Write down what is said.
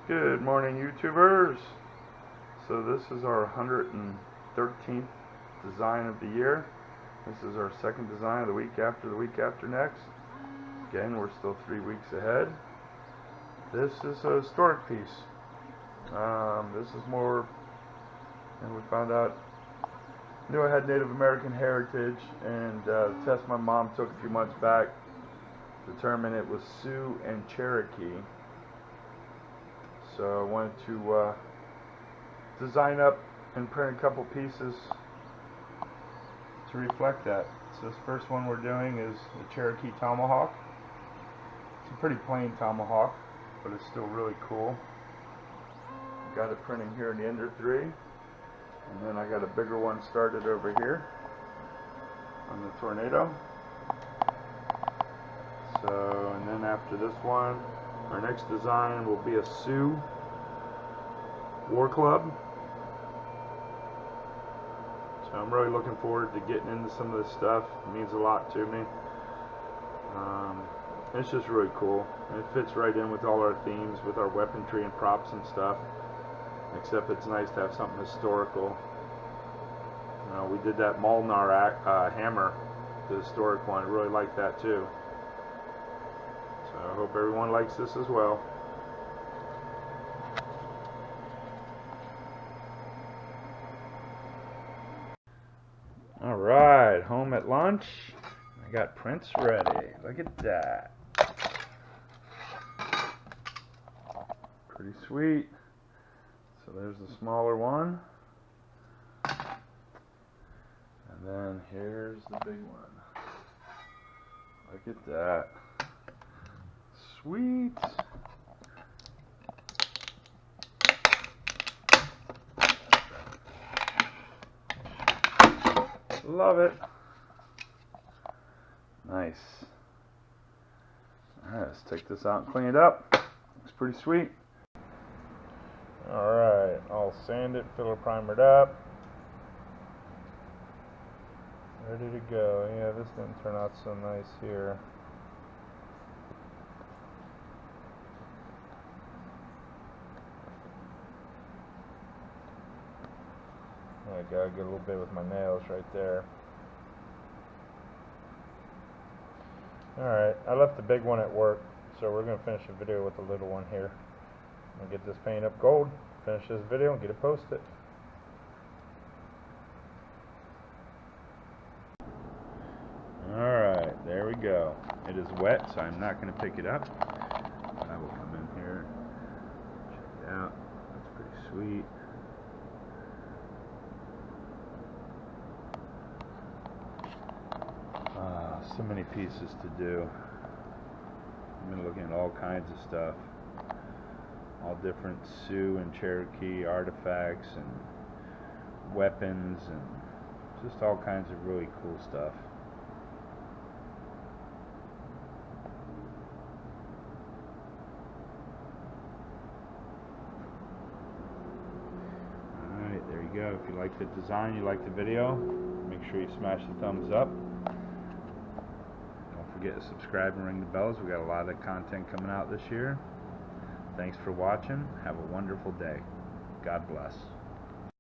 Good morning, YouTubers. So this is our 113th design of the year. This is our second design of the week after next. Again, we're still 3 weeks ahead. This is a historic piece. This is more, and we found out, knew I had Native American heritage, and the test my mom took a few months back determined it was Sioux and Cherokee. So I wanted to design up and print a couple pieces to reflect that. So this first one we're doing is the Cherokee Tomahawk. It's a pretty plain tomahawk, but it's still really cool. Got it printing here in the Ender 3, and then I got a bigger one started over here on the Tornado. So, and then after this one, our next design will be a Sioux War Club. So I'm really looking forward to getting into some of this stuff. It means a lot to me. It's just really cool. And it fits right in with all our themes, with our weaponry and props and stuff. Except it's nice to have something historical. We did that Molnar hammer, the historic one. I really like that too. So I hope everyone likes this as well. Alright, home at lunch. I got prints ready. Look at that. Pretty sweet. So there's the smaller one. And then here's the big one. Look at that. Sweet. Love it. Nice. Alright, let's take this out and clean it up. Looks pretty sweet. Alright, I'll sand it, filler primered up. Ready to go. Yeah, this didn't turn out so nice here. I gotta get a little bit with my nails right there. Alright, I left the big one at work, so we're gonna finish the video with the little one here. I'm gonna get this paint up gold, finish this video, and get it posted. Alright, there we go. It is wet, so I'm not gonna pick it up. I will come in here, check it out. That's pretty sweet. So many pieces to do. I've been looking at all kinds of stuff. All different Sioux and Cherokee artifacts and weapons and just all kinds of really cool stuff. Alright, there you go. If you like the design, you like the video, make sure you smash the thumbs up. Don't forget to subscribe and ring the bells. We got a lot of content coming out this year. Thanks for watching. Have a wonderful day. God bless.